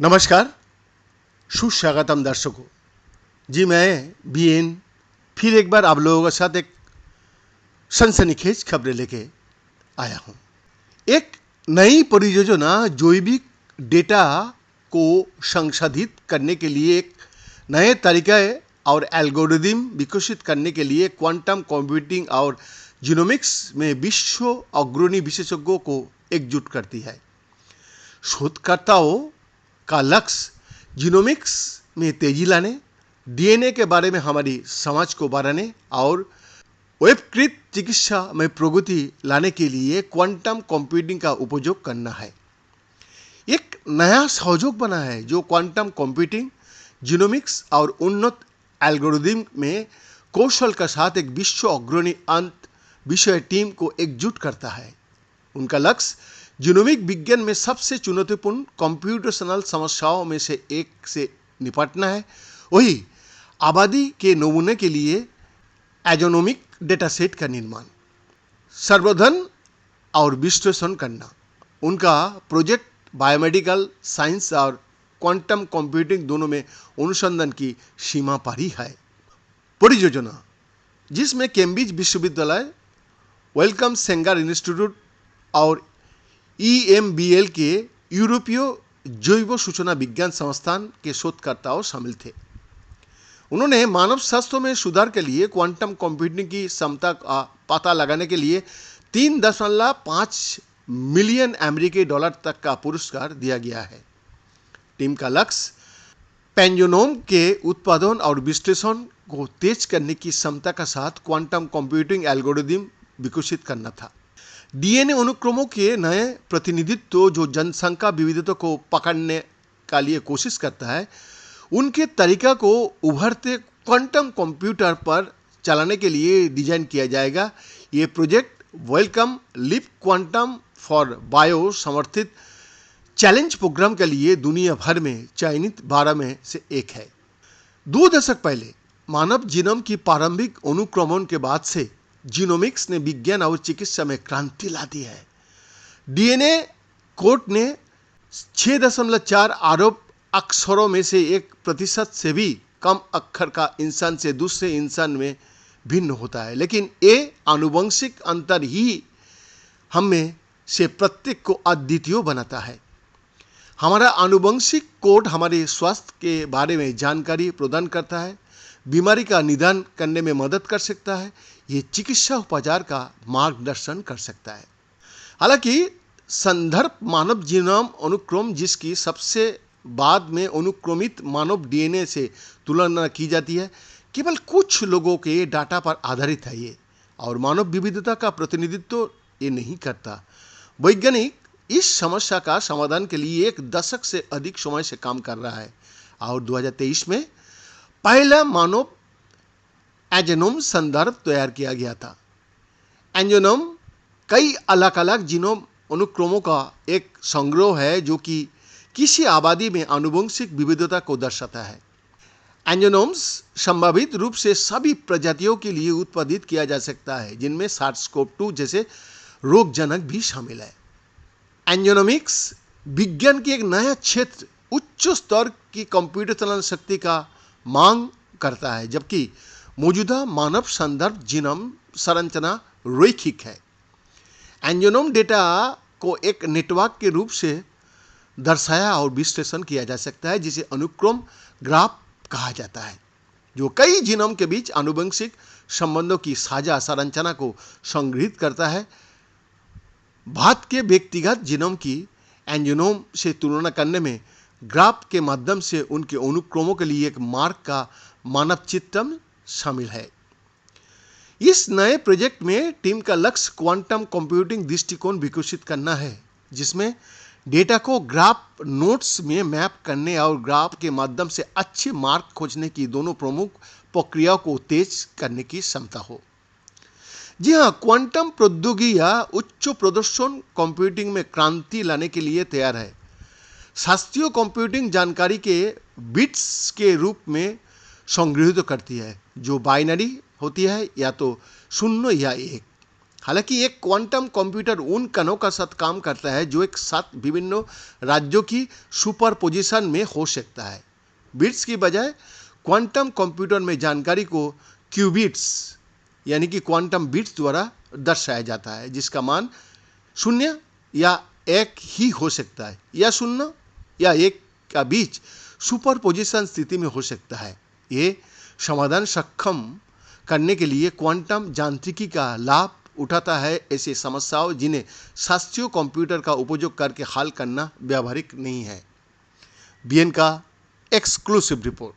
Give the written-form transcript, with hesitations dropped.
नमस्कार, सुस्वागतम दर्शकों। जी मैं बीएन फिर एक बार आप लोगों के साथ एक सनसनीखेज खबरें लेके आया हूँ। एक नई परियोजना जैविक डेटा को संसाधित करने के लिए एक नए तरीके और एल्गोरिदम विकसित करने के लिए क्वांटम कंप्यूटिंग और जीनोमिक्स में विश्व अग्रणी विशेषज्ञों को एकजुट करती है। शोधकर्ताओं का लक्ष्य जीनोमिक्स में तेजी लाने, डीएनए के बारे में हमारी समझ को बढ़ाने और वेबकृत चिकित्सा में प्रगति लाने के लिए क्वांटम कंप्यूटिंग का उपयोग करना है। एक नया सहयोग बना है जो क्वांटम कंप्यूटिंग, जीनोमिक्स और उन्नत एल्गोरिदम में कौशल के साथ एक विश्व अग्रणी अंत विषय टीम को एकजुट करता है। उनका लक्ष्य जीनोमिक विज्ञान में सबसे चुनौतीपूर्ण कंप्यूटेशनल समस्याओं में से एक से निपटना है, वही आबादी के नमूने के लिए एजोनोमिक डेटासेट का निर्माण, संवर्धन और विश्लेषण करना। उनका प्रोजेक्ट बायोमेडिकल साइंस और क्वांटम कंप्यूटिंग दोनों में अनुसंधान की सीमा पारी है। परियोजना जिसमें कैम्ब्रिज विश्वविद्यालय, वेलकम सेंगर इंस्टीट्यूट और EMBL के यूरोपीय जैव सूचना विज्ञान संस्थान के शोधकर्ताओं शामिल थे। उन्होंने मानव स्वास्थ्य में सुधार के लिए क्वांटम कंप्यूटिंग की क्षमता का पता लगाने के लिए 3.5 मिलियन अमेरिकी डॉलर तक का पुरस्कार दिया गया है। टीम का लक्ष्य पेंजोनोम के उत्पादन और विश्लेषण को तेज करने की क्षमता के साथ क्वांटम कंप्यूटिंग एल्गोरिदम विकसित करना था। डीएनए अनुक्रमों के नए प्रतिनिधित्व जो जनसंख्या विविधता को पकड़ने का लिए कोशिश करता है, उनके तरीका को उभरते क्वांटम कंप्यूटर पर चलाने के लिए डिजाइन किया जाएगा। ये project welcome leap quantum for bio समर्थित चैलेंज प्रोग्राम के लिए दुनिया भर में चयनित 12 में से एक है। 2 दशक पहले मानव जीनोम की प्रारंभिक अनुक्रमण के बाद से जीनोमिक्स ने विज्ञान और चिकित्सा में क्रांति ला दी है। डीएनए कोड ने 6.4 अरब अक्षरों में से 1% से भी कम अक्षर का इंसान से दूसरे इंसान में भिन्न होता है, लेकिन ये आनुवंशिक अंतर ही हम में से प्रत्येक को अद्वितीय बनाता है। हमारा आनुवंशिक कोड हमारे स्वास्थ्य के बारे में जानकारी प्रदान करता है, बीमारी का निदान करने में मदद कर सकता है, ये चिकित्सा उपचार का मार्गदर्शन कर सकता है। हालांकि संदर्भ मानव जीनोम अनुक्रम जिसकी सबसे बाद में अनुक्रमित मानव डीएनए से तुलना की जाती है, केवल कुछ लोगों के डाटा पर आधारित है ये, और मानव विविधता का प्रतिनिधित्व ये नहीं करता। वैज्ञानिक इस समस्या का समाधान के लिए 1 दशक से अधिक समय से काम कर रहा है और 2023 में पहला मानव एजोनोम संदर्भ तैयार किया गया था। एजोनोम कई अलग अलग जीनोम अनुक्रमों का एक संग्रह है जो कि किसी आबादी में आनुवंशिक विविधता को दर्शाता है। एजोनोम्स संभावित रूप से सभी प्रजातियों के लिए उत्पादित किया जा सकता है, जिनमें SARS-CoV-2 जैसे रोगजनक भी शामिल है। एजोनोमिक्स विज्ञान की एक नया क्षेत्र उच्च स्तर की कंप्यूटेशनल शक्ति का मांग करता है, जबकि मौजूदा मानव संदर्भ जीनोम संरचना रैखिक है। एजोनोम डेटा को एक नेटवर्क के रूप से दर्शाया और विश्लेषण किया जा सकता है, जिसे अनुक्रम ग्राफ कहा जाता है, जो कई जीनोम के बीच आनुवंशिक संबंधों की साझा संरचना को संग्रहित करता है। भारत के व्यक्तिगत जीनोम की एजोनोम से तुलना करने में ग्राफ के माध्यम से उनके अनुक्रमों के लिए एक मार्ग का मानव चित्रण शामिल है। इस नए प्रोजेक्ट में टीम का लक्ष्य क्वांटम कंप्यूटिंग दृष्टिकोण विकसित करना है, जिसमें डेटा को ग्राफ नोड्स में मैप करने और ग्राफ के माध्यम से अच्छे मार्ग खोजने की दोनों प्रमुख प्रक्रियाओं को तेज करने की क्षमता हो। जी हाँ, क्वांटम प्रौद्योगिकी या उच्च प्रदर्शन कंप्यूटिंग में क्रांति लाने के लिए तैयार है। शास्त्रीय कंप्यूटिंग जानकारी के बिट्स के रूप में संग्रहित करती है, जो बाइनरी होती है, या तो 0 या 1। हालांकि एक क्वांटम कंप्यूटर उन कणों का साथ काम करता है जो एक साथ विभिन्न राज्यों की सुपरपोजिशन में हो सकता है। बिट्स की बजाय क्वांटम कंप्यूटर में जानकारी को क्यूबिट्स यानी कि क्वांटम बिट्स द्वारा दर्शाया जाता है, जिसका मान 0 या 1 ही हो सकता है, या 0 या 1 का बीच सुपरपोजिशन स्थिति में हो सकता है। ये समाधान सक्षम करने के लिए क्वांटम यांत्रिकी का लाभ उठाता है ऐसी समस्याओं जिन्हें शास्त्रीय कंप्यूटर का उपयोग करके हल करना व्यावहारिक नहीं है। बीएन का एक्सक्लूसिव रिपोर्ट।